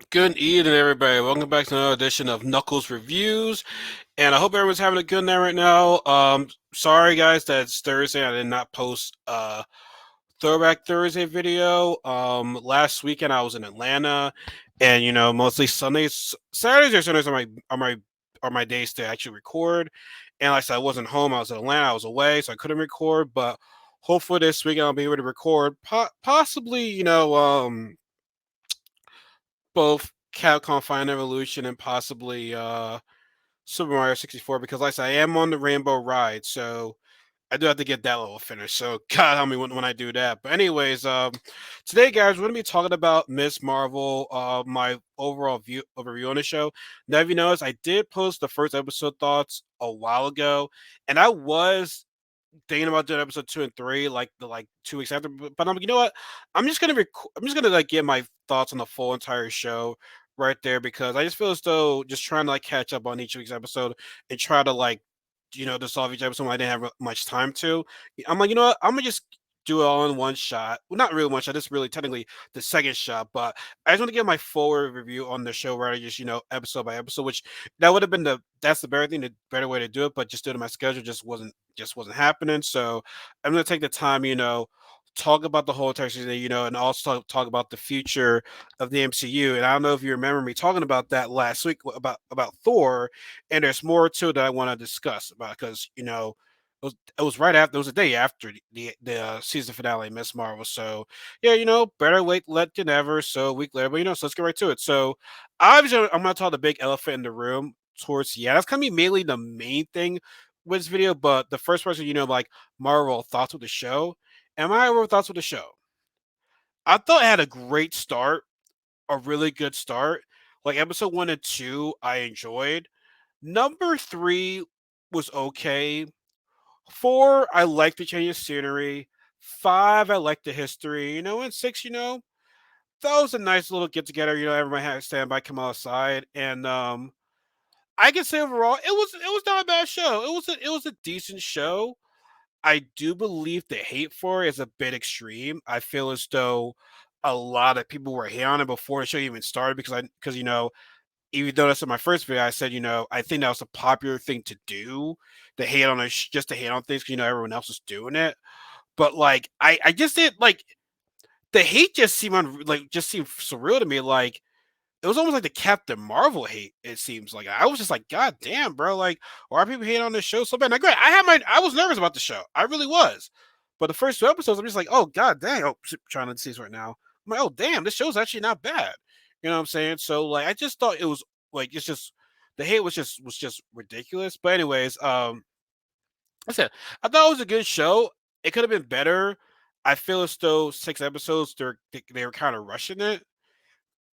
Good evening, everybody. Welcome back to another edition of Knuckles Reviews, and I hope everyone's having a good night right now. Sorry guys, that it's Thursday. I did not post Throwback Thursday video. Last weekend I was in Atlanta, and mostly Sundays, Saturdays or Sundays are my days to actually record. And like I said, I wasn't home. I was in Atlanta. I was away, so I couldn't record. But hopefully this weekend I'll be able to record. Possibly, both Capcom Final Evolution and possibly Super Mario 64 because, like I said, I am on the Rainbow Ride, so I do have to get that level finished. So God help me when I do that. But anyways, today guys, we're gonna be talking about Miss Marvel, my overall view of a review on the show. Now, if you notice, I did post the first episode thoughts a while ago, and I was thinking about doing episode 2 and 3 like 2 weeks after, but I'm like, you know what? I'm just gonna like get my thoughts on the full entire show right there because I just feel as though just trying to like catch up on each week's episode and try to like to solve each episode when I didn't have much time to. I'm like, you know what? I'm gonna just do it all in one shot. Well, not really one shot. This is really technically the second shot, but I just want to get my full review on the show rather just episode by episode, which that would have been that's the better thing, the better way to do it. But just due to my schedule, just wasn't happening. So I'm gonna take the time, talk about the whole entire season, and also talk about the future of the MCU. And I don't know if you remember me talking about that last week about Thor, and there's more to it that I want to discuss about because it was right after, it was a day after the season finale, Miss Marvel. So yeah, better late than never. So a week later, but so let's get right to it. So obviously, I'm gonna talk the big elephant in the room towards the end. That's gonna be mainly the main thing with this video. But the first person, like Marvel thoughts with the show. And my overall thoughts with the show. I thought it had a great start, a really good start. Like episode 1 and 2, I enjoyed. Number 3 was okay. 4, I liked the change of scenery. 5, I liked the history. And 6, that was a nice little get together. Everybody had to stand by Kamala's side, and I can say overall, it was not a bad show. It was a decent show. I do believe the hate for it is a bit extreme. I feel as though a lot of people were hating on it before the show even started because even though that's in my first video, I said I think that was a popular thing to do, to hate on just to hate on things because everyone else was doing it. But like I just did like the hate just seemed just seemed surreal to me. Like it was almost like the Captain Marvel hate. It seems like I was just like, God damn, bro! Like, why are people hating on this show so bad? Now, great, I was nervous about the show. I really was. But the first 2 episodes, I'm just like, oh god dang! Oh, trying to see this right now. I'm like, oh damn, this show's actually not bad. You know what I'm saying? So like, I just thought it was like it's just the hate was just ridiculous. But anyways, I said I thought it was a good show. It could have been better. I feel as though 6 episodes, they were kind of rushing it.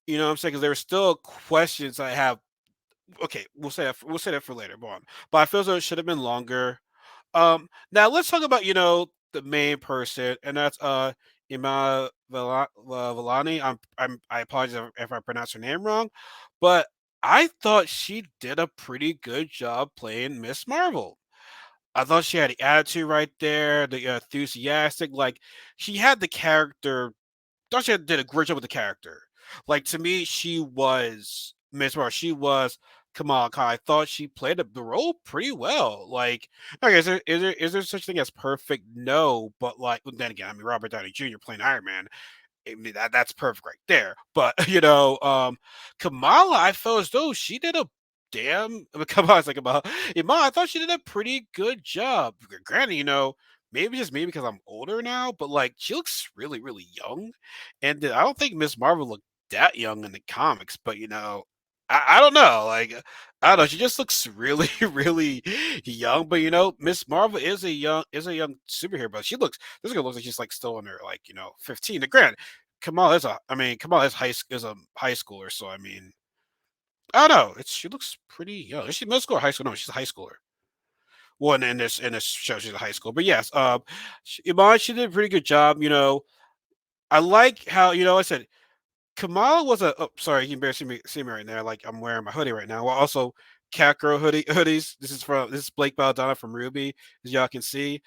You know what I'm saying? Because there were still questions I have. Okay, we'll say that for later. Go on. But I feel as though it should have been longer. Now let's talk about the main person, and that's Ima Vellani. I apologize if I pronounce her name wrong, but I thought she did a pretty good job playing Miss Marvel. I thought she had the attitude right there, the enthusiastic, like she had the character. Thought she did a great job with the character. Like to me, she was Miss Marvel. She was Kamala Khan. I thought she played the role pretty well. Like, okay, is there such thing as perfect? No, but like then again, I mean Robert Downey Jr. playing Iron Man. I mean, that's perfect right there. But Kamala, I felt as though she did a damn. Kamala's like Kamala. I thought she did a pretty good job. Granted, maybe just me because I'm older now, but like she looks really, really young, and I don't think Miss Marvel looked that young in the comics. But I don't know. Like I don't know. She just looks really, really young. But Miss Marvel is a young superhero, but this girl looks like she's like still in her like 15. The grant Kamala is a high schooler, so I mean, I don't know. She looks pretty young. Is she middle school or high school? No, she's a high schooler. Well, in this show, she's a high school. But yes, Iman, she did a pretty good job. I like how I said Kamala was a. Oh, sorry, you can barely see me right now. Like I'm wearing my hoodie right now. Well, also Cat Girl hoodies. This is Blake Balladonna from Ruby, as y'all can see.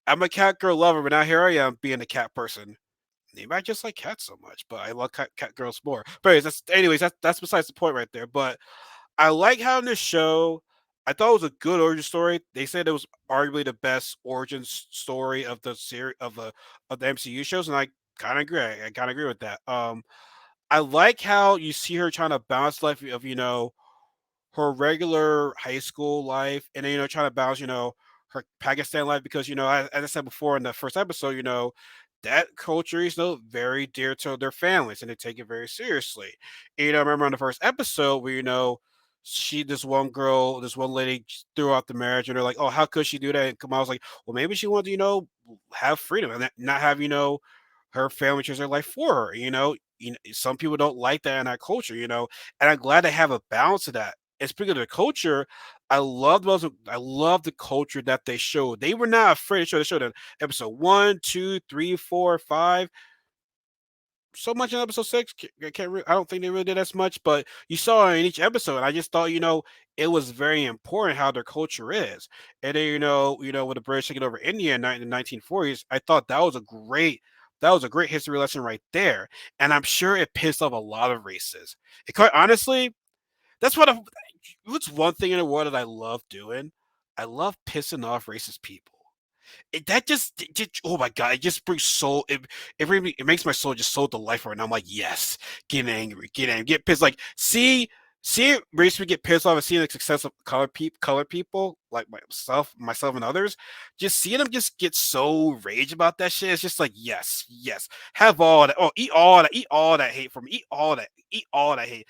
I'm a cat girl lover, but now here I am being a cat person. Maybe I just like cats so much, but I love cat girls more. But anyways, that's besides the point right there. But I like how in this show, I thought it was a good origin story. They said it was arguably the best origin story of the series of the MCU shows, and I kind of agree. I kind of agree with that. I like how you see her trying to balance life of her regular high school life, and then trying to balance her Pakistan life because as I said before in the first episode, that culture is very dear to their families and they take it very seriously. And, I remember in the first episode where this one girl, this one lady threw out the marriage, and they're like, "Oh, how could she do that?" And Kamal was like, "Well, maybe she wanted to, have freedom and not have her family choose their life for her." Some people don't like that in our culture, and I'm glad they have a balance of that. And speaking of the culture, I love the culture that they showed. They were not afraid to show. They showed in episode 1, 2, 3, 4, 5. So much in episode 6. I don't think they really did as much, but you saw it in each episode. And I just thought, it was very important how their culture is. And then, with the British taking over India in the 1940s, I thought that was a great history lesson right there. And I'm sure it pissed off a lot of races. And quite honestly, that's what's one thing in the world that I love doing. I love pissing off racist people. Oh my god, it just brings soul. It makes my soul just so delightful, and I'm like, yes, get angry, get pissed. Like, see it makes me get pissed off and seeing the success of color people like myself and others. Just seeing them just get so rage about that shit. It's just like, yes, yes, have all that. Oh, eat all that hate from me. Eat all that hate.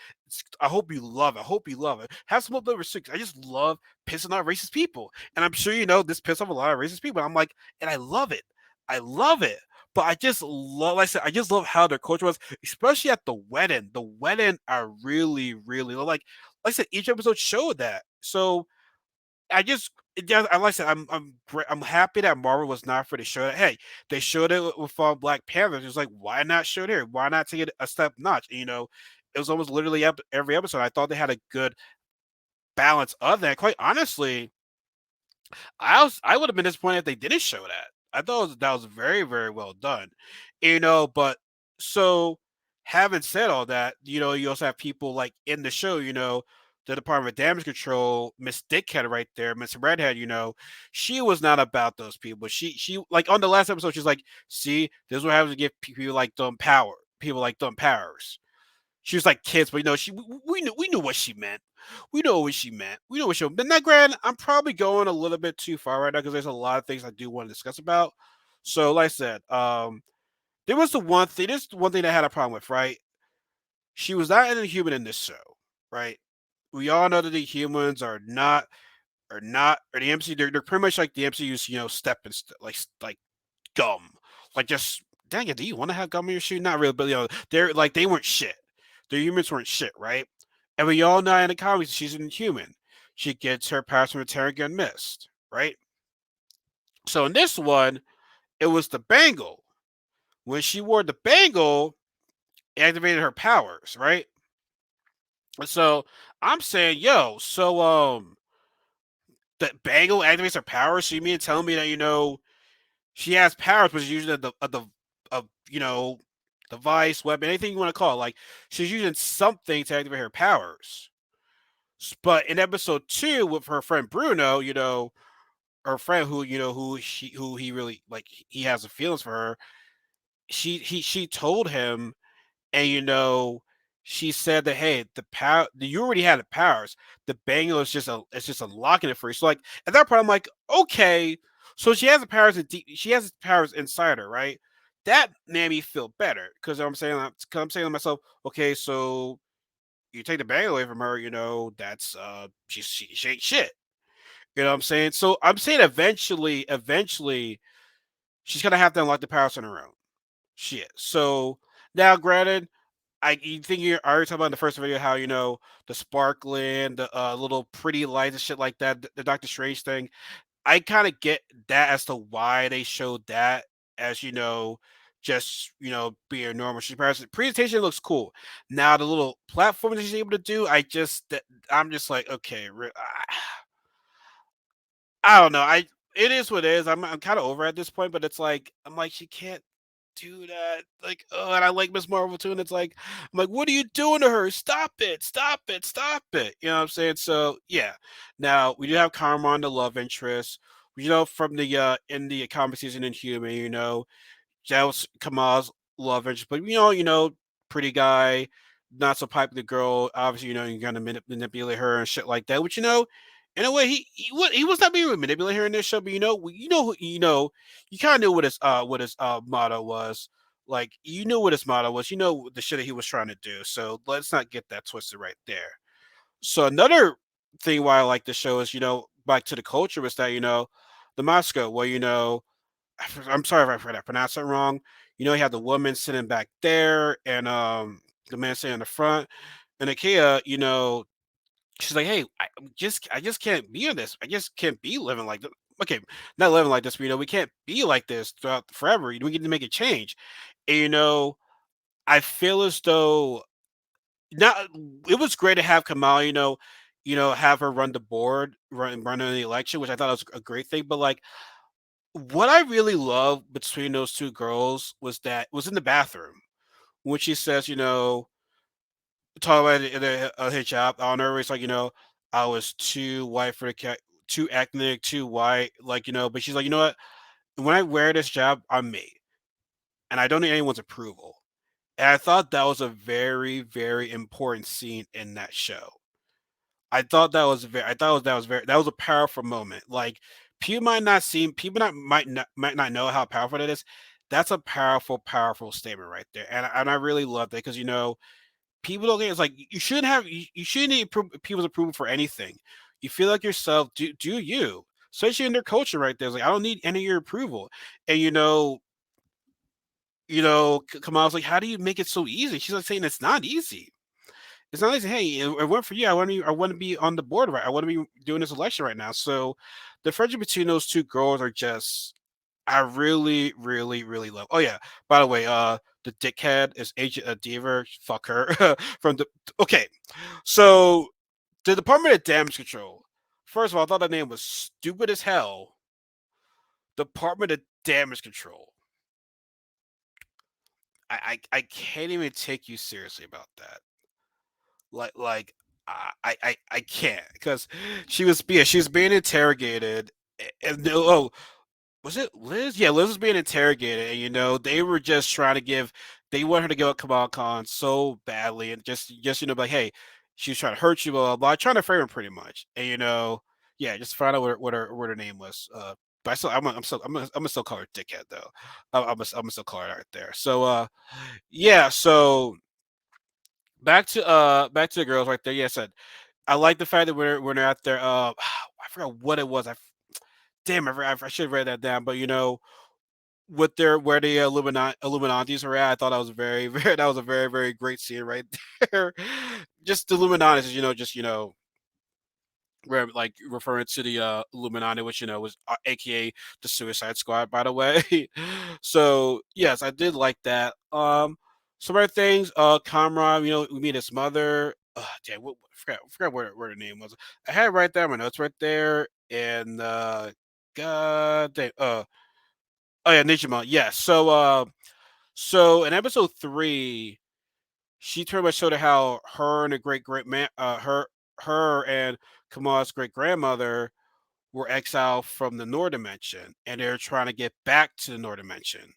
I hope you love it. I hope you love it. Have some of the six. I just love pissing off racist people. And I'm sure this pissed off a lot of racist people. I'm like, and I love it. I love it. But I just love, like I said, I just love how their culture was, especially at the wedding. The wedding, I really, really like I said, each episode showed that. So I just, yeah, like I said, I'm happy that Marvel was not afraid to show that. Hey, they showed it with Black Panther. It's like, why not show it here? Why not take it a step notch? It was almost literally every episode. I thought they had a good balance of that. Quite honestly, I would have been disappointed if they didn't show that. I thought that was very, very well done. But so having said all that, you also have people like in the show, the Department of Damage Control, Miss Dickhead right there, Miss Redhead, she was not about those people. She like on the last episode, she's like, see, this is what happens to give people like dumb power, people like dumb powers. She was like kids, but we knew what she meant. We know what she meant. We know what she meant. But now, granted, I'm probably going a little bit too far right now because there's a lot of things I do want to discuss about. So, like I said, there was the one thing. This is the one thing I had a problem with. Right, she was not an human in this show. Right, we all know that the humans are the MC. They're pretty much like the MCU's stepping like gum. Like just dang it, do you want to have gum in your shoe? Not really, but they're like they weren't shit. The humans weren't shit, right? And we all know in the comics she's an inhuman. She gets her powers from a Terrigen mist, right? So in this one, it was the bangle. When she wore the bangle, it activated her powers, right? And so I'm saying, yo, so the bangle activates her powers. So you mean telling me that she has powers, but she's using a device, weapon, anything you want to call it. Like she's using something to activate her powers. But in episode 2, with her friend Bruno, her friend who he really like, he has a feelings for her. She told him, and she said that, hey, the power, you already had the powers. The bangle is just unlocking it for you. So like at that point, I'm like, okay, so she has the powers. She has the powers inside her, right? That made me feel better because I'm saying to myself, okay, so you take the bangle away from her, that's she ain't shit. You know what I'm saying? So I'm saying eventually, she's gonna have to unlock the powers on her own. Shit. So now, granted, you think you're already talking about in the first video how the sparkling, the little pretty lights and shit like that, the Doctor Strange thing. I kind of get that as to why they showed that as just being normal. Presentation looks cool. Now the little platform that she's able to do, I'm just like, okay, I don't know. It is what it is. I'm kind of over at this point, but it's like I'm like she can't. do that. Like, oh, and I like Miss Marvel too. And it's like, I'm like, what are you doing to her? Stop it! Stop it! Stop it! You know what I'm saying? So yeah. Now we do have Carmine, the love interest. From the in the comic season in Human, that was Kamal's love interest. But pretty guy, not so popular girl. Obviously, you're gonna manipulate her and shit like that. Which in a way, he was not being manipulating her in this show. But you kind of knew what his motto was. Like you knew what his motto was. You know the shit that he was trying to do. So let's not get that twisted right there. So another thing why I like the show is back to the culture was that the Moscow, well, I'm sorry if I pronounced it wrong. You have the woman sitting back there and the man sitting in the front. And Ikea, she's like, "Hey, I just can't be in this. I just can't be living like this. Okay, not living like this, but we can't be like this throughout forever. We need to make a change." And I feel as though not it was great to have Kamal, have her run the board, run in the election, which I thought was a great thing. But like what I really love between those two girls was in the bathroom when she says, talk about her job on her. It's like, I was too white for the cat, too ethnic, too white, like, but she's like, you know what? When I wear this job, I'm me, and I don't need anyone's approval. And I thought that was a very, very important scene in that show. That was a powerful moment. Like people might not know how powerful that is. That's a powerful, powerful statement right there, and I really love that because people don't get it's like you shouldn't need people's approval for anything. You feel like yourself, do you, especially in their culture right there. It's like I don't need any of your approval, and Kamal's like, how do you make it so easy? She's like saying it's not easy. It's not easy. Hey, it went for you. I want to be on the board right. I want to be doing this election right now. So the friendship between those two girls are just I really, really, really love. Oh yeah. By the way, the dickhead is Agent Diva. Fuck her. From the Okay. So the Department of Damage Control. First of all, I thought that name was stupid as hell. Department of Damage Control. I can't even take you seriously about that. Like I can't because she was being interrogated and oh, was it Liz? Yeah, Liz was being interrogated, and they were just trying to they want her to give up Kamal Khan so badly, and just like, hey, she was trying to hurt you, blah blah blah, trying to frame her pretty much, and yeah, just find out what her name was. But I'm gonna still call her dickhead though. I'm gonna still call her right there. So yeah, so back to the girls right there. Yes, I like the fact that when they're out there. I forgot what it was. Damn, I should have read that down. But with their where the Illuminatis are at, I thought that was very, very that was a very, very great scene right there. Just the Illuminatis, just where like referring to the Illuminati, which was AKA the Suicide Squad, by the way. So yes, I did like that. Some other things, Kamran, we meet his mother. Damn, I forgot where the name was. I had it right there, my notes right there, and God damn, oh yeah, Nijima, yes. So in episode 3, she pretty much showed how her and the great great man, her and Kamal's great grandmother were exiled from the Nord Dimension, and they're trying to get back to the Nord Dimension.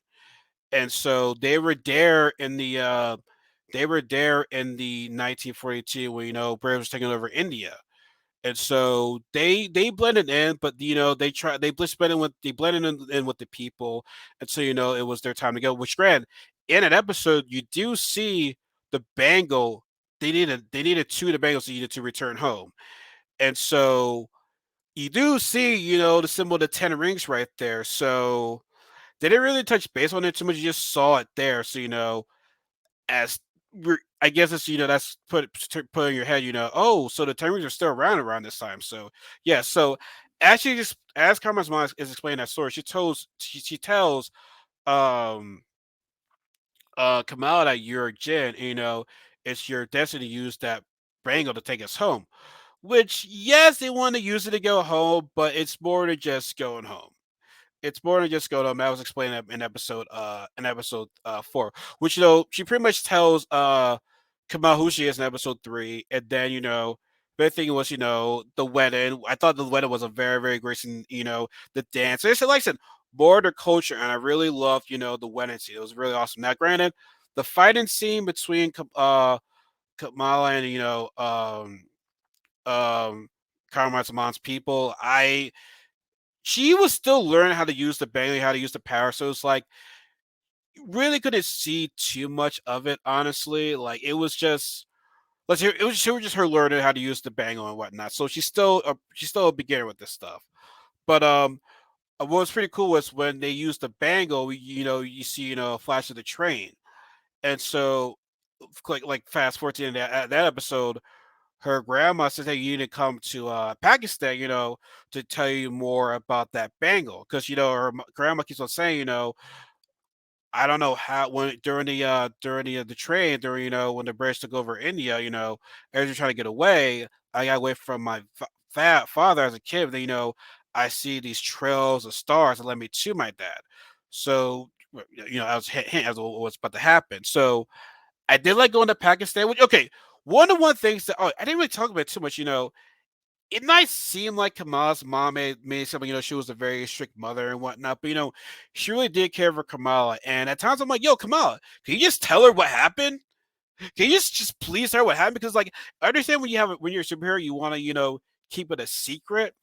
And so they were there in the 1942 when Brave was taking over India. And so they blended in, but they blended in with the people, and so it was their time to go. Which, grand in an episode, you do see the bangle. They needed two of the bangles needed to return home, and so you do see the symbol of the 10 rings right there. So they didn't really touch base on it too much. You just saw it there. So as I guess it's that's put in your head. Oh, so the 10 rings are still around this time. So yeah. So actually, just as Carmen's mom is explaining that story, she tells um Kamala that you're a Jin. It's your destiny to use that bangle to take us home. Which, yes, they want to use it to go home, but it's more than just going home. it's more than just Godam. I was explaining that in episode 4, which she pretty much tells Kamal who she is in episode 3, and then the thing was the wedding. I thought the wedding was a very very great scene. The dance. It's like I said, more the culture, and I really loved the wedding scene. It was really awesome. Now, granted, the fighting scene between Kamala and um Karamatsuman's people, she was still learning how to use the Bailey, how to use the power. So it's like really couldn't see too much of it, honestly. Like it was just she was just her learning how to use the bangle and whatnot. So she's still a beginner with this stuff. But what was pretty cool was when they used the bangle, you see a flash of the train, and so like fast forward to that episode, her grandma says, "Hey, you need to come to Pakistan, to tell you more about that bangle." Because her grandma keeps on saying, I don't know how when during the train during when the British took over India, as you're trying to get away, I got away from my father as a kid. Then I see these trails of stars that led me to my dad. So I was as what's about to happen. So I did like going to Pakistan. Which okay, one things that I didn't really talk about it too much. It might seem like Kamala's mom made something, she was a very strict mother and whatnot, but she really did care for Kamala. And at times I'm like, yo, Kamala, can you just tell her what happened? Can you just please tell her what happened? Because like I understand when you're a superhero, you want to, keep it a secret,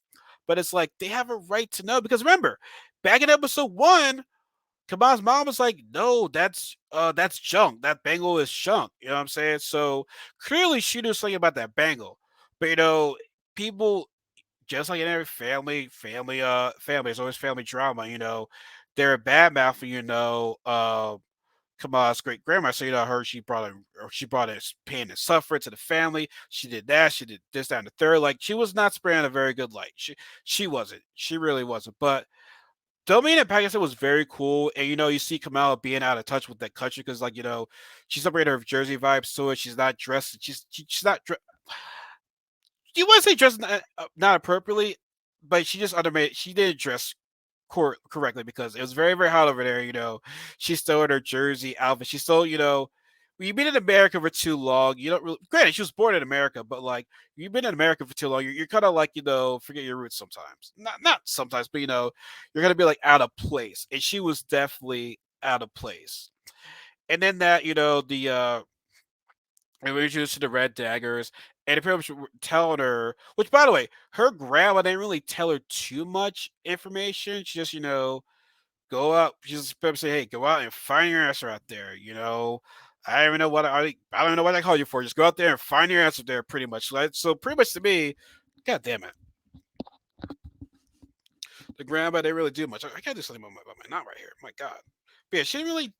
but it's like they have a right to know. Because remember, back in episode 1, Kamala's mom was like, no, that's junk. That bangle is junk. You know what I'm saying? So clearly she knew something about that bangle. But people just like in every family, it's always family drama, they're a bad mouth, Kamala's great grandma. So I heard she brought in pain and suffering to the family. She did that, she did this, that, and the third. Like she was not spraying a very good light. She wasn't. She really wasn't. But Domain in Pakistan was very cool, and you see Kamala being out of touch with that country because, like, she's separated her Jersey vibes to it. She's not dressed. She's not you want to say dressed not appropriately, but she just undermade. She didn't dress correctly because it was very very hot over there. She still in her jersey outfit. She still when you've been in America for too long, you don't really. Granted, she was born in America, but like you've been in America for too long, you're kind of like forget your roots sometimes. Not sometimes, but you're gonna be like out of place, and she was definitely out of place. And then that we were introduced to the Red Daggers, and they pretty much were telling her, which by the way, her grandma didn't really tell her too much information. She just, go out. She just pretty much say, "Hey, go out and find your answer out there." I don't even know what I don't even know what I call you for. Just go out there and find your answer there, pretty much. Like, so pretty much to me, God damn it, the grandma they really do much. I gotta do something about my not right here. My God, but yeah, she didn't really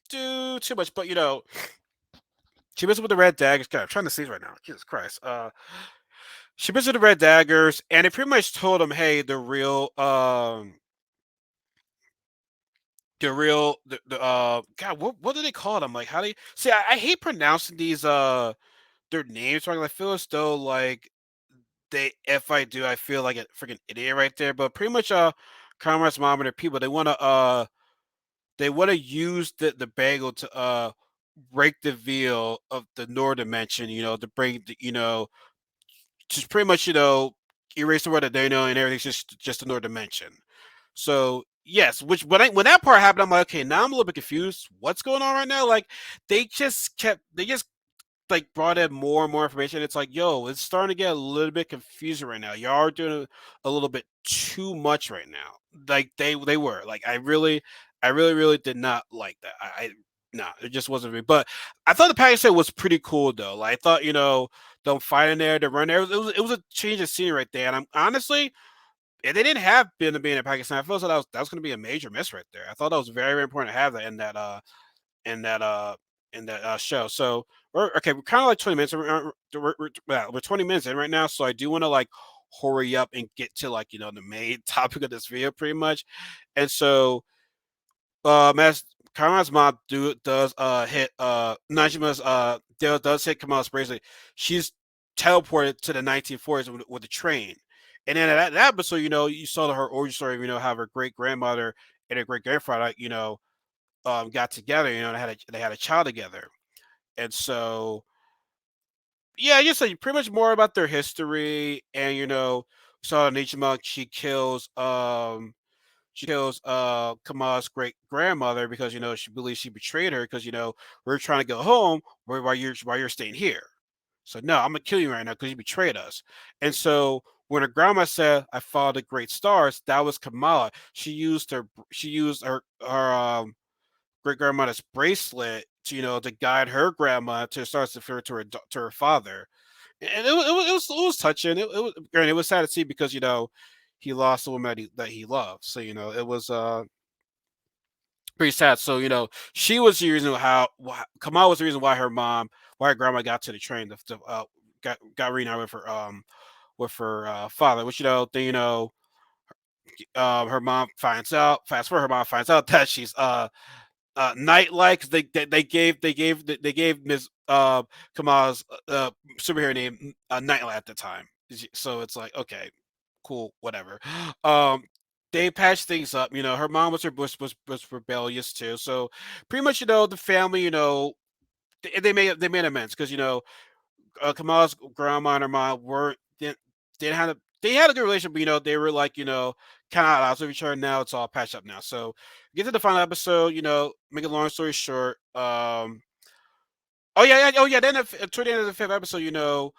do too much, but she was with the Red Daggers. God, I'm trying to see right now. Jesus Christ. She visited the Red Daggers, and it pretty much told them, "Hey, God, what do they call them? Like, how do you see? I hate pronouncing these their names wrong. I feel as though like if I do, I feel like a freaking idiot right there. But pretty much, Conrad's mom and their people, they want to use the bagel to break the veil of the Nord dimension. To bring just pretty much erase the word that they know and everything's just another dimension. So yes, which when that part happened, I'm like, okay, now I'm a little bit confused. What's going on right now? Like they just like brought in more and more information. It's like, yo, it's starting to get a little bit confusing right now. Y'all are doing a little bit too much right now. Like they were. Like I really did not like that. No, it just wasn't me. But I thought the package set was pretty cool though. Like I thought, them fighting there, to run there. It was a change of scene right there. And I'm honestly, if they didn't have Ben to be in Pakistan, I felt like that was going to be a major miss right there. I thought that was very very important to have that in that show. So we're kind of like 20 minutes. We're 20 minutes in right now, so I do want to like hurry up and get to like the main topic of this video, pretty much. And so, as Kamala's mom does hit Najima's does hit Kamala's bracelet. She's teleported to the 1940s with a train, And then at that episode, you saw her origin story. How her great grandmother and her great grandfather, got together. They had a child together, and so yeah, just like pretty much more about their history. And saw Nichima, she kills Kama's great grandmother because she believes she betrayed her because we're trying to go home while you're staying here. So no, I'm gonna kill you right now because you betrayed us. And so when her grandma said, "I followed the great stars," that was Kamala. She used her great grandmother's bracelet to guide her grandma to start to refer to her father. And it was touching. It was sad to see because he lost the woman that he loved. So it was pretty sad. So she was the reason Kamal was the reason why her grandma got to the train got reunited with her father. Which then her mom finds out. Fast forward, her mom finds out that she's Nightlight, 'cause they gave Miss Kamal's superhero name Nightlight at the time. So it's like, okay, cool, whatever. Um, they patched things up. Her mom was rebellious too. So pretty much, the family, they made amends because Kamal's grandma and her mom weren't didn't have a they had a good relationship, but they were like, kind of at odds with each other. Now it's all patched up now. So get to the final episode. Make a long story short. Oh yeah, yeah, oh yeah. Then toward the end of the fifth episode,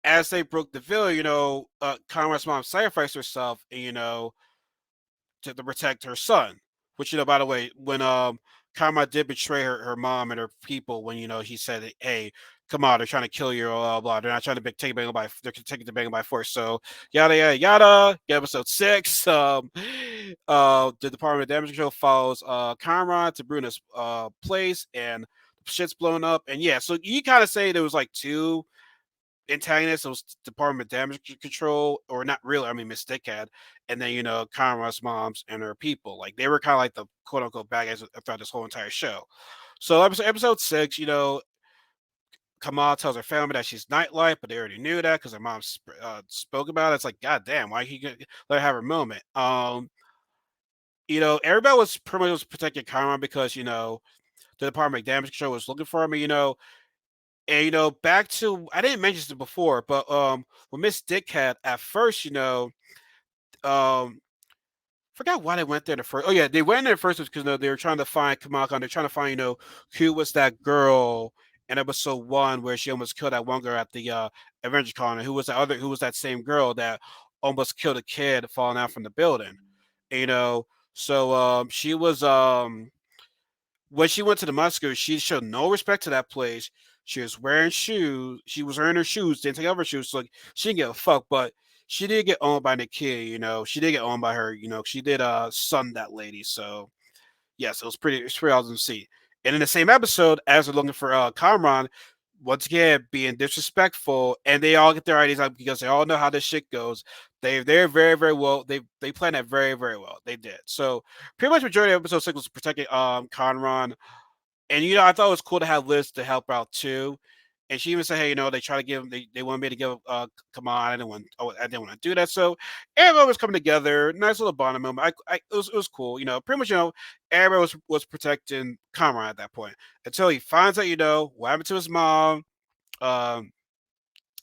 as they broke the veil, Conrad's mom sacrificed herself, and to protect her son. Which by the way, when Karma did betray her mom and her people when he said, "Hey, come on, they're trying to kill you," blah blah blah. They're not trying to take Bengal by they're taking the Bengal by force. So yada yada yada. Get episode 6. The Department of Damage Control follows Conrad to Bruno's place, and shit's blown up. And yeah, so you kind of say there was like two antagonist, it was Department of Damage Control, or not really. I mean, Miss Dickhead, and then Conrad's moms and her people. Like they were kind of like the quote unquote bad guys throughout this whole entire show. So episode 6, Kamal tells her family that she's Nightlight, but they already knew that because her mom spoke about it. It's like, God damn, why he let her have her moment? Everybody was pretty much protecting Conrad because the Department of Damage Control was looking for him. And back to I didn't mention this before, but with Miss Dickhead at first, um, forgot why they went there the first. Oh yeah, they went there first because they were trying to find Kamala. They're trying to find who was that girl in episode 1 where she almost killed that one girl at the Avenger Con, and who was that same girl that almost killed a kid falling out from the building. You know, so she was when she went to the Musker, she showed no respect to that place. She was wearing shoes. She was wearing her shoes. Didn't take off her shoes. So like she didn't give a fuck. But she did get owned by the kid. She did get owned by her. She did son that lady. So yes, it was pretty awesome to see. And in the same episode, as they're looking for Kamran, once again being disrespectful, and they all get their ideas out because they all know how this shit goes. They're very very well. They plan that very very well. They did. So pretty much majority of episode 6 was protecting Kamran. And I thought it was cool to have Liz to help out too. And she even said, "Hey, they try to give they want me to give come on, I didn't want to do that." So everyone was coming together, nice little bonding moment. It was cool, pretty much everybody was protecting Conrad at that point until he finds out what happened to his mom. Um,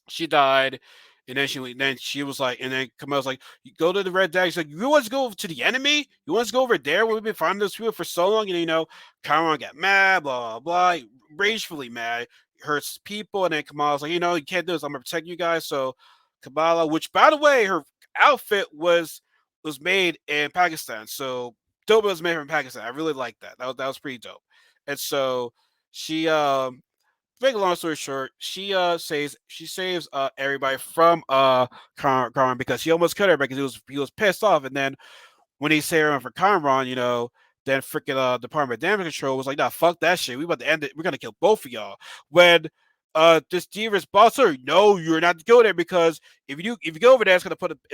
she died. And then she was like, and then Kamel's like, you go to the Red Dag. She's like, you want to go to the enemy? You want to go over there? We've been finding those people for so long. And Kamran got mad, blah, blah, blah, ragefully mad, hurts people. And then Kamala's like, you can't do this. I'm going to protect you guys. So Kamala, which by the way, her outfit was made in Pakistan. So dope was made from Pakistan. I really like that. That was pretty dope. And so she, make a long story short, she saves everybody from Conran because he almost killed everybody because he was pissed off. And then when he saved everyone for Conran, then freaking Department of Damage Control was like, nah, fuck that shit. We about to end it. We're gonna kill both of y'all. When this Deaver's boss her, no, you're not to go there because if you go over there, it's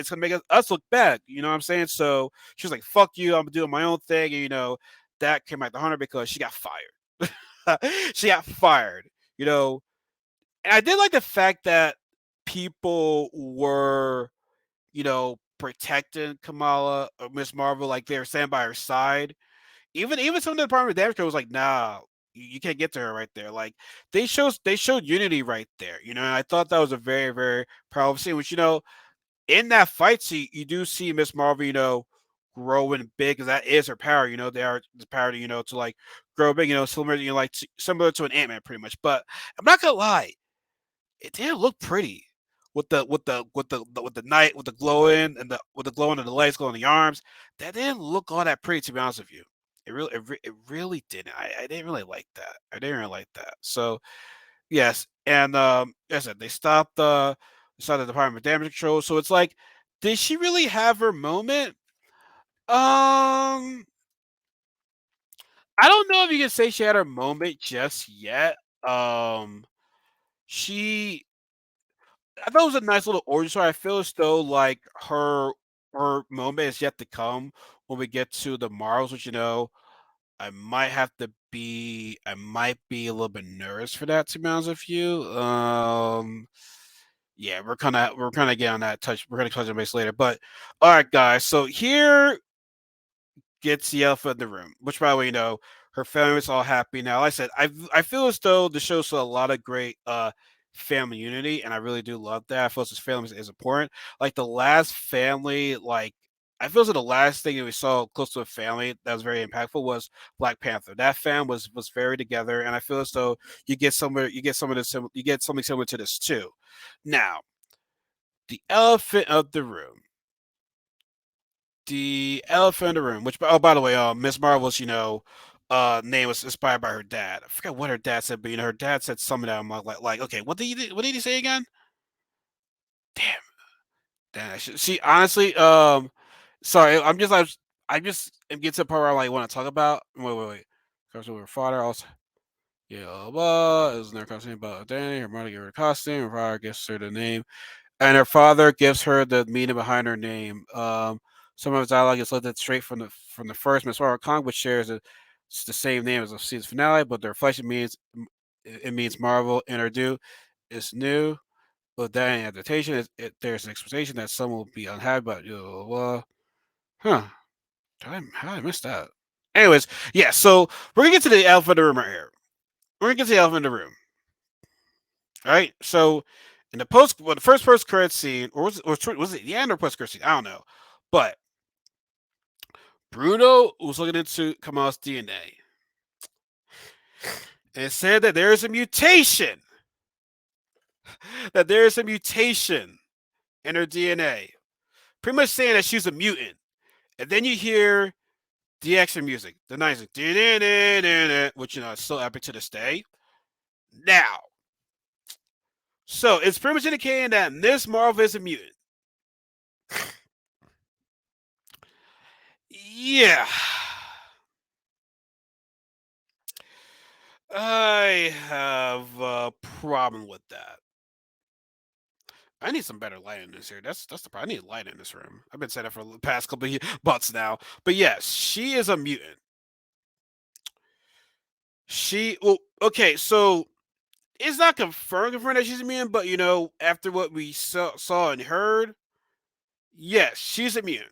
gonna make us look bad. You know what I'm saying? So she was like, fuck you, I'm doing my own thing. And that came back to Hunter because she got fired. She got fired. You know, and I did like the fact that people were protecting Kamala or Miss Marvel, like they were standing by her side. Even some of the Department of Damage was like, nah, you can't get to her right there. Like they showed unity right there, and I thought that was a very, very powerful scene, which in that fight scene, you do see Miss Marvel, growing big because that is her power. They are the power to to like grow big. Similar, like similar to an Ant Man, pretty much. But I'm not gonna lie, it didn't look pretty with the night with the glowing and the with the glowing of the legs, glowing the arms. That didn't look all that pretty, to be honest with you. It really didn't. I didn't really like that. I didn't really like that. So yes, and as I said, they stopped the Department of Damage Control. So it's like, did she really have her moment? I don't know if you can say she had her moment just yet. She I thought it was a nice little origin story. I feel as though like her moment is yet to come when we get to the Marvels, which I might be a little bit nervous for that, to be honest with you. Yeah, we're kinda getting on that touch. We're gonna touch on base later. But all right, guys. So here gets the elephant in the room, which by the way, her family's all happy now. Like I said, I feel as though the show saw a lot of great family unity, and I really do love that. I feel as this family is important. Like the last family, like I feel as though the last thing that we saw close to a family that was very impactful was Black Panther. That fam was very together, and I feel as though you get something similar to this too. Now, the elephant of the room. The elephant in the room, which by the way, Miss Marvel's name was inspired by her dad. I forgot what her dad said, but her dad said something that I'm like, okay, what did he say again? Damn, damn. See, honestly, sorry, I'm just am getting to the part where I like want to talk about. Wait. Comes with her father also. Yeah, is there a costume about Danny? Her mother gave her a costume. Her father gives her the name, and her father gives her the meaning behind her name. Some of his dialogue is lifted straight from the first Miss Marvel comic, which shares it's the same name as the season finale, but the reflection means Marvel introduce is new. With that adaptation, there's an expectation that some will be unhappy, but huh? How did I miss that? Anyways, yeah. So we're gonna get to the elephant in the room right here. We're gonna get to the elephant in the room. All right. So in the first post credit scene, or was it the end or post credit scene? I don't know, but Bruno was looking into Kamal's DNA and said that there is a mutation. That there is a mutation in her DNA. Pretty much saying that she's a mutant. And then you hear the action music, the nice, which is still epic to this day. Now, so it's pretty much indicating that Miss Marvel is a mutant. Yeah. I have a problem with that. I need some better light in this here. That's the problem. I need light in this room. I've been saying that for the past couple of months now. But yes, she is a mutant. Okay, so it's not confirmed that she's a mutant, but after what we saw and heard, yes, she's a mutant.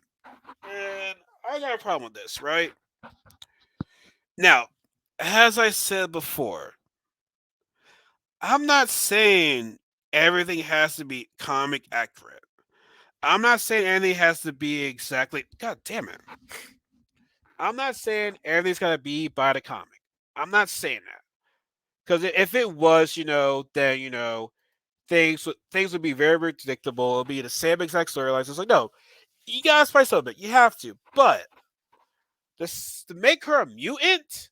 And I got a problem with this, right? Now, as I said before, I'm not saying everything has to be comic accurate. I'm not saying anything has to be exactly. God damn it! I'm not saying everything's gotta be by the comic. I'm not saying that because if it was, then things would be very, very predictable. It'll be the same exact storylines. It's like no, you gotta spice up a bit. You have to, but to make her a mutant.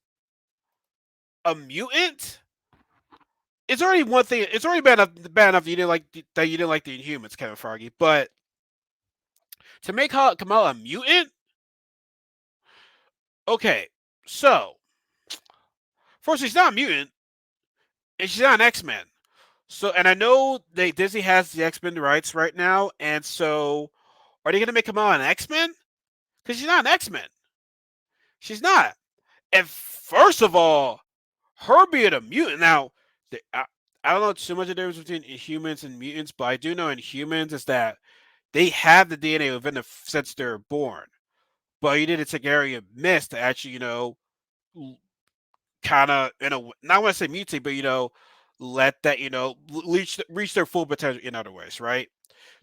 It's already one thing. It's already bad enough that you didn't like the Inhumans, Kevin Feige. But to make Kamala a mutant, okay. So first, she's not a mutant, and she's not an X Men. So, and I know Disney has the X Men rights right now, and so are they going to make Kamala an X Men? Because she's not an X Men. She's not. And first of all, her being a mutant now, I don't know too much of the difference between humans and mutants, but I do know in humans is that they have the DNA within them since they're born, but you need to take area miss to actually, kind of not want to say mutate, but let that reach their full potential in other ways, right?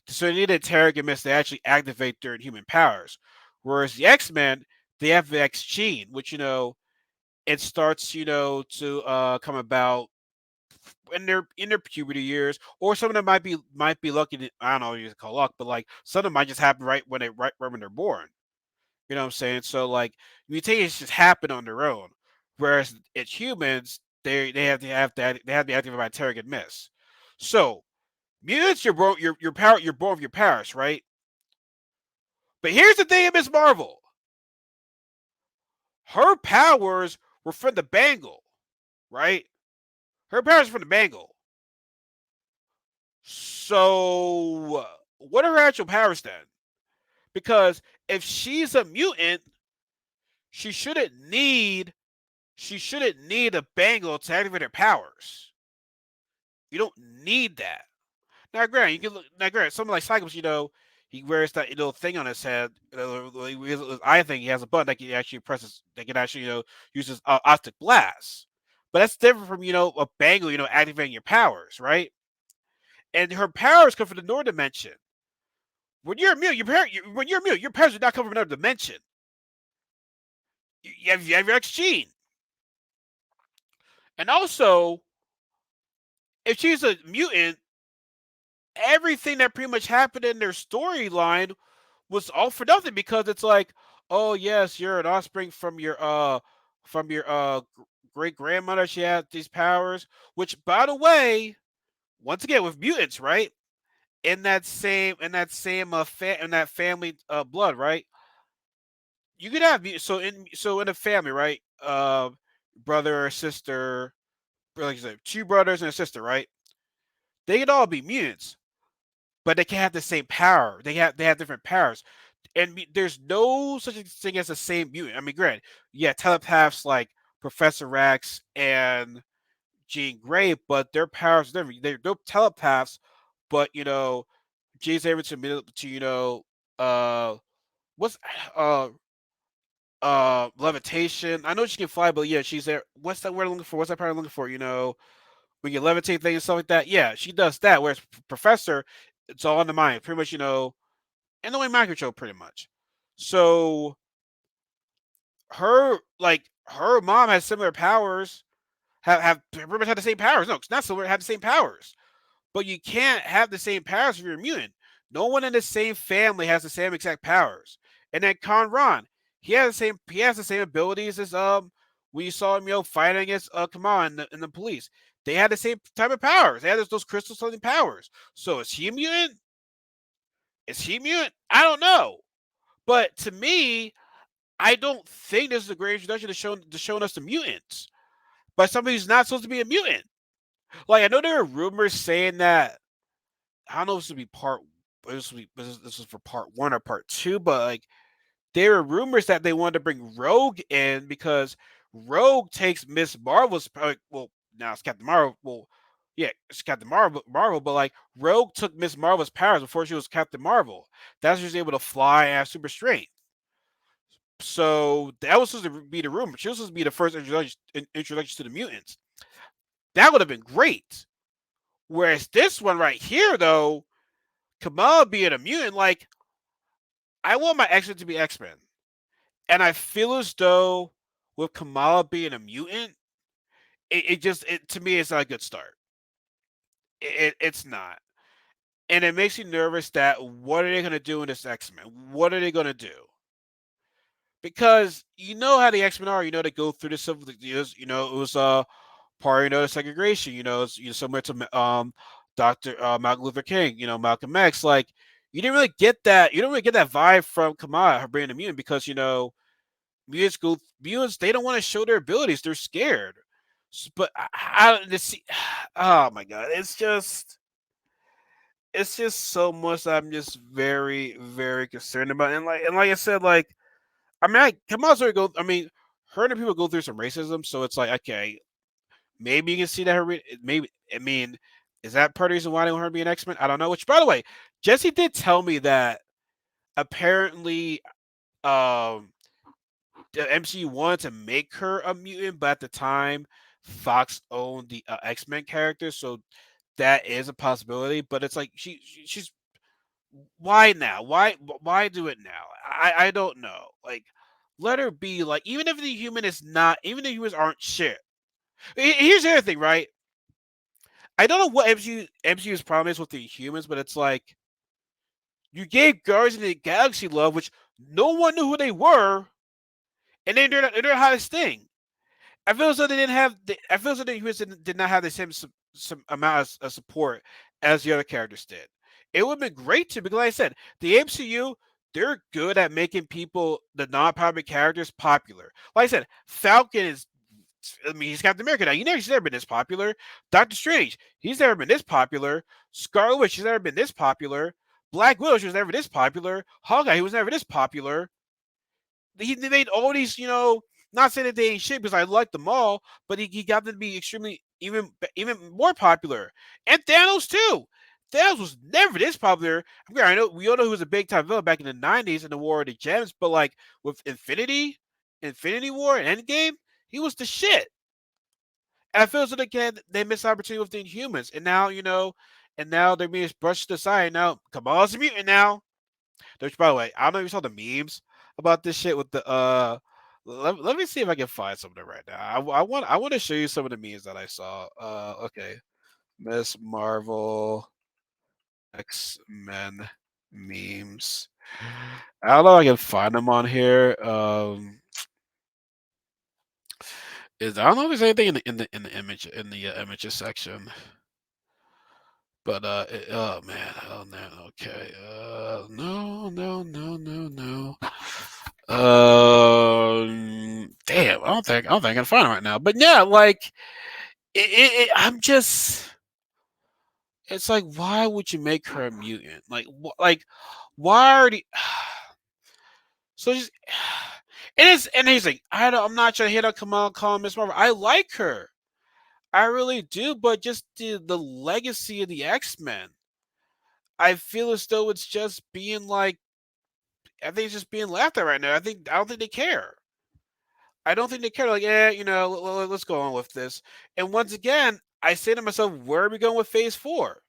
So they need a Terrigen Mist to actually activate their human powers. Whereas the X-Men, they have the X gene, which it starts to come about in their puberty years, or some of them might be lucky. I don't know what you call luck, but like some of them might just happen right when they're born. You know what I'm saying? So like mutations just happen on their own. Whereas it's humans, they have to activate by Terrigen Mist. So mutants, you're born with your powers, right? But here's the thing of Miss Marvel. Her powers were from the Bangle, right? Her powers were from the Bangle. So what are her actual powers then? Because if she's a mutant, she shouldn't need she shouldn't need a Bangle to activate her powers. You don't need that. Now, granted, you can look. Now, granted, something like Cyclops, he wears that little thing on his head. I think he has a button that can actually presses. That can actually, uses optic blast. But that's different from a bangle, activating your powers, right? And her powers come from the North dimension. When you're immune, when you're immune, your powers do not come from another dimension. You have your X gene, and also if she's a mutant, everything that pretty much happened in their storyline was all for nothing because it's like, oh yes, you're an offspring from your great grandmother. She had these powers, which by the way, once again with mutants, right? In that family blood, right? You could have so in a family, right? Brother or sister, like you said, two brothers and a sister, right? They could all be mutants, but they can't have the same power. They have different powers, and there's no such a thing as the same mutant. I mean, granted, yeah, telepaths like Professor X and Jean Grey, but their powers are different. They're telepaths, but Jean's able to uh, what's uh levitation. I know she can fly, but yeah, she's there. What's that word I'm looking for? What's that power I'm looking for? When you levitate things and stuff like that. Yeah, she does that. Whereas Professor, it's all in the mind. Pretty much, in the way mind control, pretty much. So her mom has similar powers. Have pretty much had the same powers. No, it's not similar. Have the same powers. But you can't have the same powers if you're immune. No one in the same family has the same exact powers. And then Conran, he has the same abilities as when you saw him fighting against Kamal and the police. They had the same type of powers. They had those crystal something powers. So is he a mutant? Is he mutant? I don't know. But to me, I don't think this is a great introduction to showing us the mutants by somebody who's not supposed to be a mutant. Like I know there are rumors saying that I don't know if this would be part. This was for part one or part two, but like there were rumors that they wanted to bring Rogue in because Rogue takes Miss Marvel's. Well, now it's Captain Marvel. Well, yeah, it's Captain Marvel, but like Rogue took Miss Marvel's powers before she was Captain Marvel. That's why she was able to fly and have super strength. So that was supposed to be the rumor. She was supposed to be the first introduction to the mutants. That would have been great. Whereas this one right here, though, Kamala being a mutant, like I want my X Men to be X Men, and I feel as though with Kamala being a mutant, it to me it's not a good start. It's not, and it makes me nervous that what are they gonna do in this X Men? What are they gonna do? Because you know how the X Men are. They go through the civil. It was part the segregation. It's similar to Doctor Malcolm Luther King. Malcolm X. Like you didn't really get that. You don't really get that vibe from Kamala, her being a mutant, because mutants they don't want to show their abilities. They're scared. But oh my god, it's just so much that I'm just very very concerned about. And like I said, like I mean, Kamala's already go. I mean, her and people go through some racism, so it's like okay, maybe you can see that maybe I mean Is that part of the reason why they want her to be an X Men? I don't know. Which, by the way, Jesse did tell me that apparently um the MCU wanted to make her a mutant, but at the time Fox owned the X Men character, so that is a possibility. But it's like she's why now? Why do it now? I don't know. Like, let her be. Like, even if the human is not, even if the humans aren't shit. Here's the other thing, right? I don't know what MCU's problem is with the humans, but it's like you gave Guardians of the Galaxy love, which no one knew who they were, and then they're the hottest thing. I feel as though they didn't have. I feel as though the humans did not have the same some amount of support as the other characters did. It would have been great to, because like I said, the MCU, they're good at making people, the non-popular characters, popular. Like I said, Falcon is. I mean, he's Captain America now. He's never been this popular. Doctor Strange, he's never been this popular. Scarlet Witch, she's never been this popular. Black Widow, she was never this popular. Hawkeye, he was never this popular. They made all these, not saying that they ain't shit because I like them all, but he got them to be extremely even more popular. And Thanos too. Thanos was never this popular. I know we all know he was a big time villain back in the '90s in the War of the Gems, but like with Infinity War, and Endgame, he was the shit. And I feel as though they missed opportunity with the Inhumans, and now and now they're being brushed aside. Now Kamala's a mutant now. Which, by the way, I don't know if you saw the memes about this shit with the Let me see if I can find something right now. I want to show you some of the memes that I saw. Okay, Miss Marvel X Men memes. I don't know if I can find them on here. Is I don't know if there's anything in the image in the images section. But oh man, oh no, okay, no, no, no, no, no. Damn, I don't think I can find it right now. But yeah, like I'm just, it's like, why would you make her a mutant? Like, why already? So just, it is, and he's like, I'm not trying to hit on Kamala Khan, Miss Marvel. I like her, I really do, but just the legacy of the X Men, I feel as though it's just being like, I think it's just being laughed at right now. I don't think they care. I don't think they care. Like, yeah, let's go on with this. And once again, I say to myself, where are we going with Phase 4?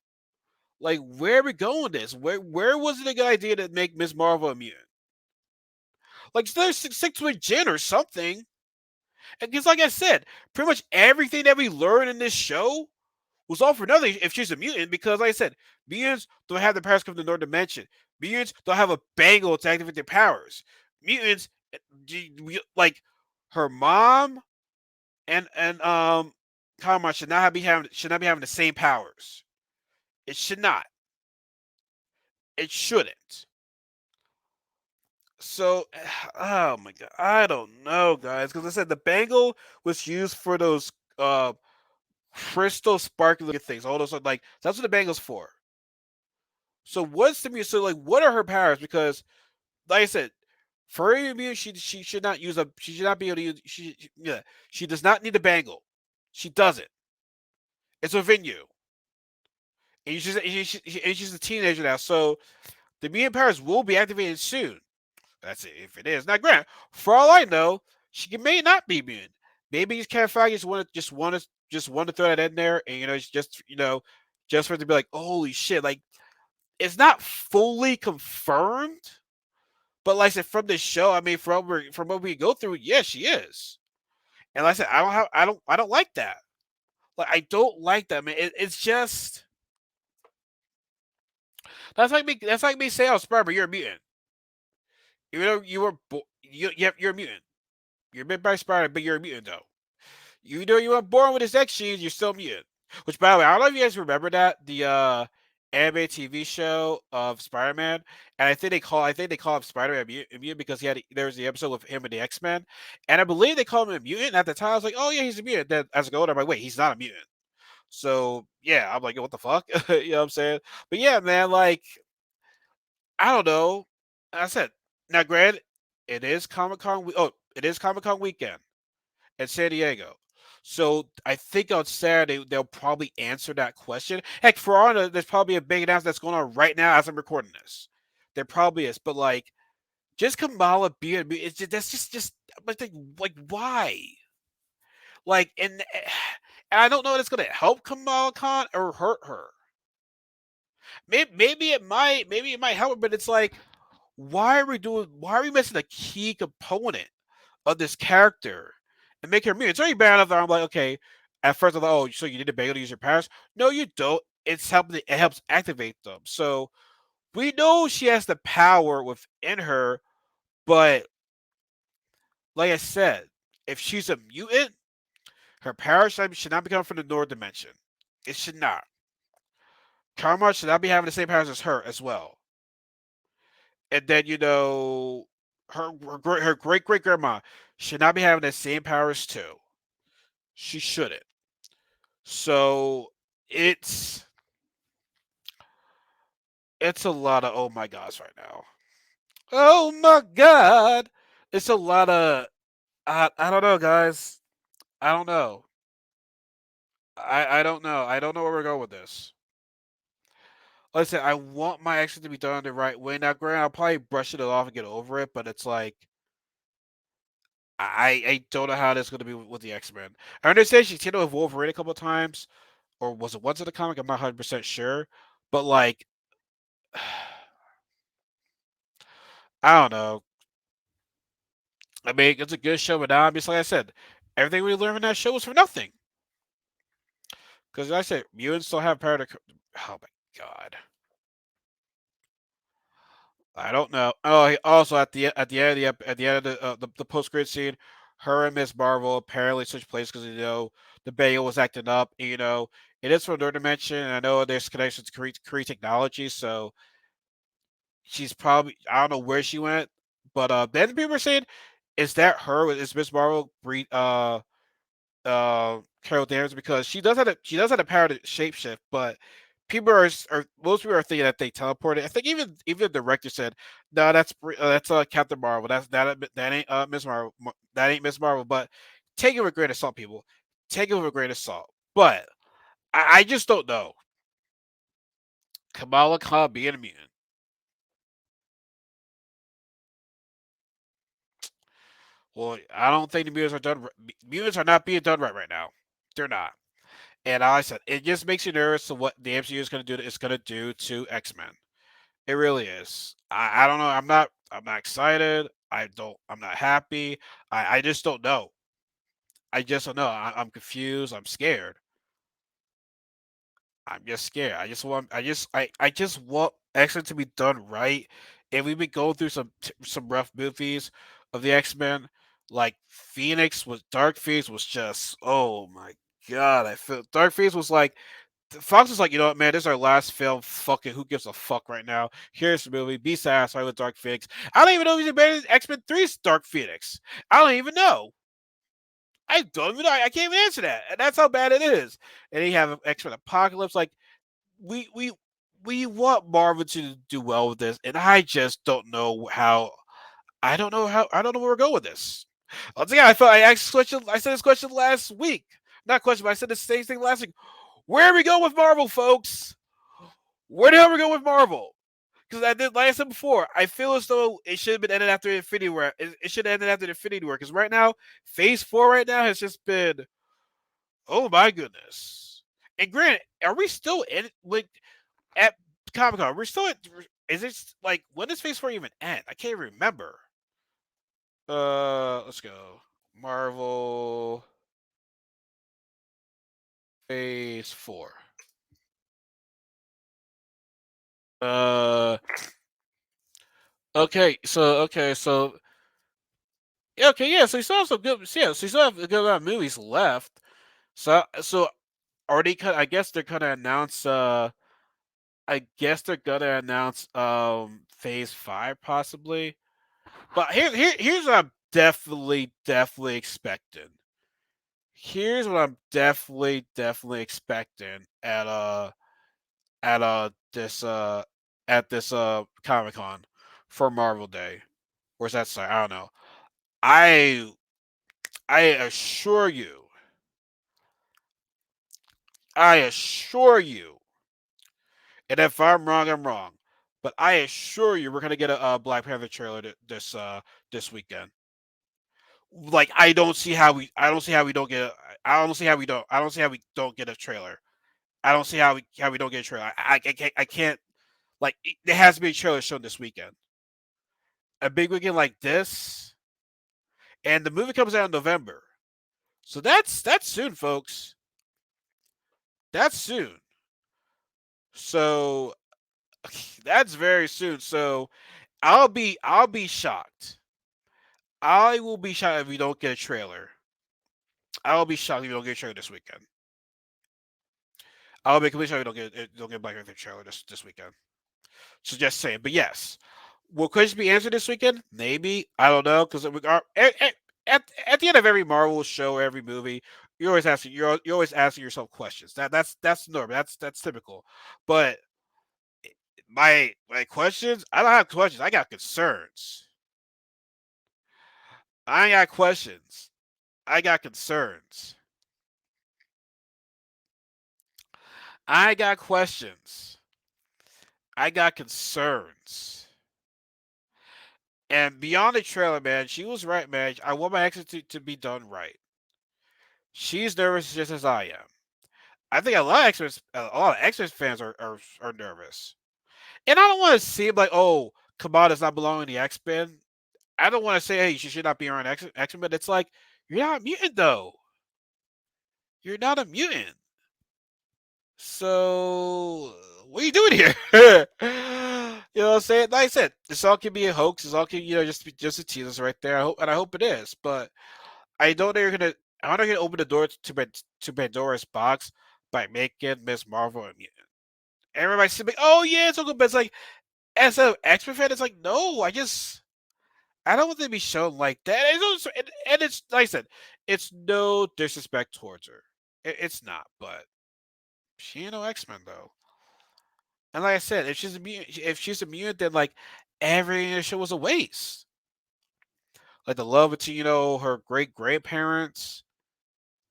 Like, where are we going with this? Where was it a good idea to make Miss Marvel a mutant? Like, there's six with Jin or something. Because, like I said, pretty much everything that we learned in this show was all for nothing if she's a mutant. Because, like I said, mutants don't have the powers come from the North Dimension. Mutants don't have a bangle to activate their powers. Mutants, like her mom and Kamala should not be having the same powers. It should not. It shouldn't. So, oh my god, I don't know, guys, because I said the bangle was used for those crystal sparkly things. All those, like, that's what the bangle's for. So what's the so like what are her powers? Because like I said, for immune, she should not use a she should not be able to use she does not need a bangle. She doesn't. It's within you. And she's a teenager now, so the mutant powers will be activated soon. That's it. If it is, now, Grant, for all I know, she may not be mutant. Maybe these Cat Faggots want to throw that in there, and it's just for it to be like, holy shit, like it's not fully confirmed. But like I said, from this show, I mean, from what we go through, yeah, she is. And like I said, I don't like that. Like I don't like that, man. It's just that's like me saying, "Oh, Sparber, you're a mutant." Even though you were you're a mutant. You're bit by spider, but you're a mutant though. You know you were born with this X genes, you're still a mutant. Which, by the way, I don't know if you guys remember that the anime TV show of Spider-Man, and I think they call him Spider-Man mutant because there was the episode with him and the X-Men, and I believe they called him a mutant. At the time, I was like, oh yeah, he's a mutant. Then as I go older, I'm like, wait, he's not a mutant. So yeah, I'm like, what the fuck? You know what I'm saying? But yeah, man, like I don't know. I said, now, granted, it is Comic Con. Oh, it is Comic Con weekend in San Diego. So I think on Saturday they'll probably answer that question. Heck, for all I know, there's probably a big announcement that's going on right now as I'm recording this. There probably is, but like just Kamala being it's just, that's just like why? Like and I don't know if it's gonna help Kamala Khan or hurt her. Maybe it might help her, but it's like why are we missing a key component of this character and make her immune? It's already bad enough that I'm like, okay, at first I'm like, oh, so you need to be able to use your powers? No, you don't. It helps activate them. So we know she has the power within her, but like I said, if she's a mutant, her power should not become from the North Dimension. It should not. Karma should not be having the same powers as her as well. And then her great great grandma should not be having the same powers too. She shouldn't. So it's it's a lot of oh my gosh right now. Oh my god, it's a lot of I don't know, guys. I don't know. I don't know. I don't know where we're going with this. Like I said, I want my action to be done the right way. Now, granted, I'll probably brush it off and get over it, but it's like I don't know how that's going to be with the X Men. I understand she's hit with Wolverine a couple of times, or was it once in the comic? I'm not 100% sure, but like I don't know. I mean, it's a good show, but now I'm just like I said, everything we learned in that show was for nothing. Because like I said, mutants still have power to. Oh my god. I don't know. Oh, also at the end of at the end of the post credit scene, her and Miss Marvel apparently switched places because the Bale was acting up. It is from another dimension, and I know there's connections to Kree technology, so she's probably I don't know where she went, but then people were saying, is that her? Is Miss Marvel Carol Danvers because she does have the power to shapeshift, but most people are thinking that they teleported. I think even the director said, "No, that's Captain Marvel. That ain't Miss Marvel. That ain't Miss Marvel." But take it with a grain of salt, people. Take it with a grain of salt. But I just don't know. Kamala Khan being a mutant. Well, I don't think the mutants are done. Mutants are not being done right now. They're not. And like I said, it just makes you nervous to what the MCU is going to do. It's going to do to X Men. It really is. I don't know. I'm not excited. I'm not happy. I just don't know. I just don't know. I'm confused. I'm scared. I'm just scared. I just want X Men to be done right. And we've been going through some rough movies of the X Men. Like Dark Phoenix was just oh my god. I feel Dark Phoenix was like Fox was like, you know what, man, this is our last film. Fuck it. Who gives a fuck right now? Here's the movie. Be satisfied with Dark Phoenix. I don't even know if he's better than X-Men 3's Dark Phoenix. I don't even know. I don't even know. I can't even answer that. And that's how bad it is. And then you have X-Men Apocalypse. Like, we we we want Marvel to do well with this. And I just don't know how I don't know where we're going with this. Once again, I asked this question I said this question last week. Not question, but I said the same thing last week. Where are we going with Marvel, folks? Where the hell are we going with Marvel? Because like I said before, I feel as though it should have been ended after Infinity War. It should have ended after Infinity War. Because right now, Phase 4 right now has just been, oh my goodness. And granted, are we still in like at Comic Con? We're still at. Is it like when does Phase 4 even end? I can't remember. Let's go. Marvel Phase 4. Uh, okay, so yeah, okay, yeah. So you still have some good, yeah. So you still have a good amount of movies left. So already, I guess they're gonna announce. I guess they're gonna announce Phase 5 possibly. But here's what I'm definitely expecting. Here's what I'm definitely expecting at this Comic Con for Marvel Day. Where's that? Sorry, I don't know. I I assure you. I assure you, and if I'm wrong, I'm wrong. But I assure you, we're gonna get a Black Panther trailer this weekend. Like I don't see how we don't get. I don't see how we don't. I don't see how we don't get a trailer. I don't see how we don't get a trailer. I can't. Like there has to be a trailer shown this weekend. A big weekend like this, and the movie comes out in November. So that's soon, folks. That's soon. So that's very soon. So I'll be shocked. I will be shocked if we don't get a trailer. I'll be shocked if we don't get a trailer this weekend. I'll be completely shocked if we don't get a Black Panther trailer this weekend. So just saying. But yes, will questions be answered this weekend? Maybe. I don't know because we are at the end of every Marvel show, every movie, you're always asking yourself questions. That's normal. That's typical. But my questions, I don't have questions. I got concerns. I ain't got questions. I got concerns. I got questions. I got concerns. And beyond the trailer, man, she was right, man. I want my exit to be done right. She's nervous just as I am. I think a lot of X-Men fans are nervous. And I don't want to seem like, oh, Kamala does not belong in the X-Men. I don't want to say, hey, she should not be around X-Men, but it's like, you're not a mutant, though. You're not a mutant. So, what are you doing here? You know what I'm saying? Like I said, this all could be a hoax. This all could, just a tease us right there. I hope it is. But I don't know you're gonna. I'm not gonna open the door to Pandora's box by making Miss Marvel a mutant. Everybody's like, oh yeah, it's so good. But it's like, as an X-Men fan, it's like, no, I don't want them to be shown like that. And it's like I said, it's no disrespect towards her. It's not, but she ain't no X-Men though. And like I said, if she's a mutant, then like everything in the show was a waste. Like the love between her great grandparents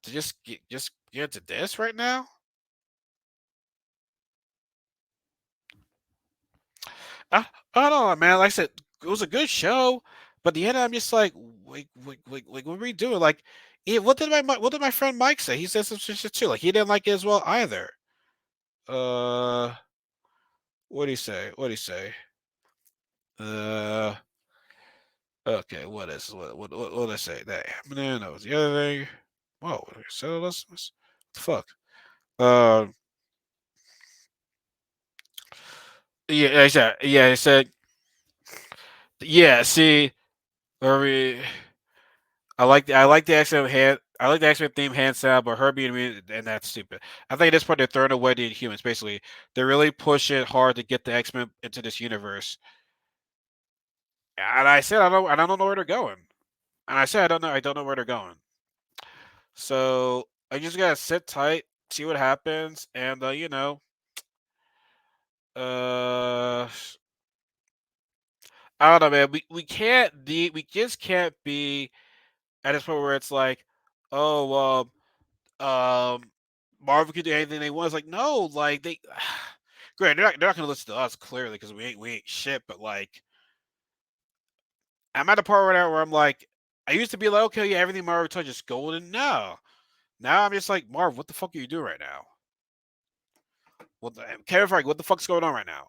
to just get to this right now. I, I don't know, man. Like I said, it was a good show, but the end, I'm just like, what are we doing? Like, yeah, what did my friend Mike say? He said some shit too. Like, he didn't like it as well either. Uh, what did he say? What did he say? Uh, okay, what did I say? That happening? That was the other thing. Whoa, so what the fuck? Um, yeah, he said, yeah. See, I mean, I like the X-Men theme hand sound, but her being mean and that's stupid. I think at this point they're throwing away the Inhumans. Basically, they're really pushing hard to get the X-Men into this universe. And I said I don't know where they're going. And I said I don't know where they're going. So I just gotta sit tight, see what happens, and uh, I don't know, man. We just can't be at this point where it's like, oh, Marvel could do anything they want. It's like, no, like great, they're not gonna listen to us clearly because we ain't shit. But like, I'm at the part right now where I'm like, I used to be like, okay, yeah, everything Marvel touches is golden. No, now I'm just like, Marvel, what the fuck are you doing right now? Kevin Feige, what the fuck's going on right now?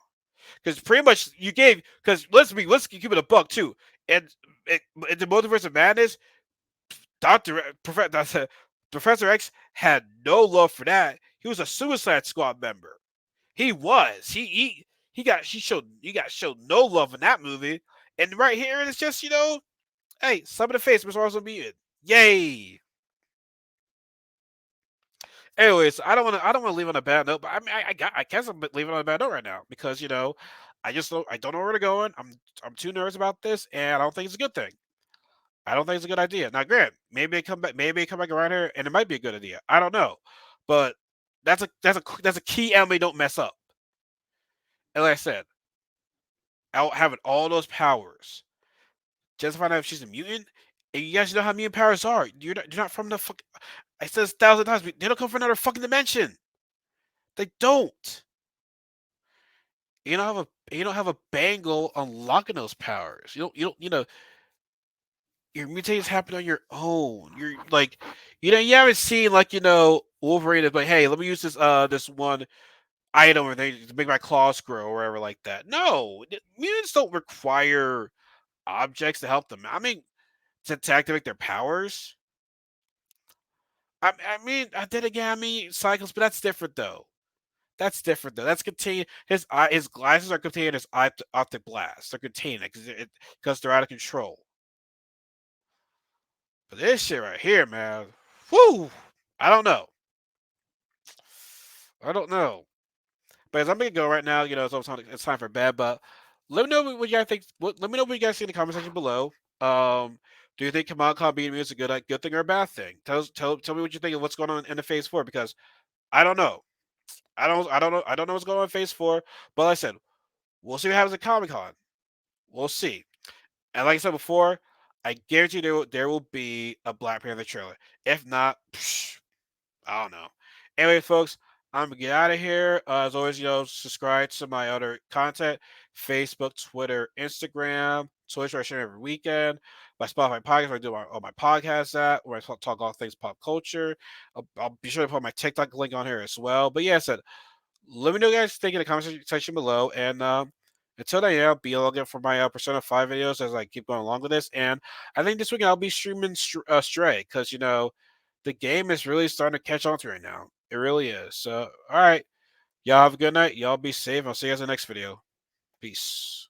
Because pretty much you gave, because let's keep it a buck too. And in the Multiverse of Madness, Professor X had no love for that. He was a Suicide Squad member. He was. He got showed no love in that movie. And right here it's just, hey, some of the face was also muted. Yay. Anyways, I don't want to leave on a bad note, but I mean I guess I'm leaving on a bad note right now because I don't know where they're going. I'm too nervous about this and I don't think it's a good thing. I don't think it's a good idea. Now, Grant, maybe they come back around here and it might be a good idea. I don't know. But that's a key element don't mess up. And like I said, out having all those powers. Just to find out if she's a mutant. And you guys know how mutant powers are. You're not from the fuck. I said this 1,000 times. They don't come from another fucking dimension. They don't. You don't have a bangle unlocking those powers. Your mutations happen on your own. You're like, you haven't seen like Wolverine is like, hey, let me use this one item or they to make my claws grow or whatever like that. No, mutants don't require objects to help them. I mean, to activate their powers. Then again, cycles, but that's different though. That's different though. That's contained. His glasses are contained in his optic blast. They're contained because they're out of control. But this shit right here, man, whoo! I don't know. I don't know. But as I'm gonna go right now, it's time for bed. But let me know what you guys think. Let me know what you guys think in the comment section below. Do you think Command Con beating me is a good thing or a bad thing? Tell me what you think of what's going on in the Phase 4 because I don't know. I don't know what's going on in Phase 4. But like I said, we'll see what happens at Comic Con. We'll see. And like I said before, I guarantee there will be a Black Panther trailer. If not, I don't know. Anyway, folks, I'm gonna get out of here. As always, subscribe to my other content: Facebook, Twitter, Instagram, Twitch, where I share every weekend. My Spotify podcast, where I do all my podcasts at, where I talk all things pop culture. I'll be sure to put my TikTok link on here as well. But yeah, I said, let me know what you guys think in the comment section below. And until then, yeah, be looking for my Persona 5 videos as I keep going along with this. And I think this weekend I'll be streaming Stray because, the game is really starting to catch on to right now. It really is. So, all right. Y'all have a good night. Y'all be safe. I'll see you guys in the next video. Peace.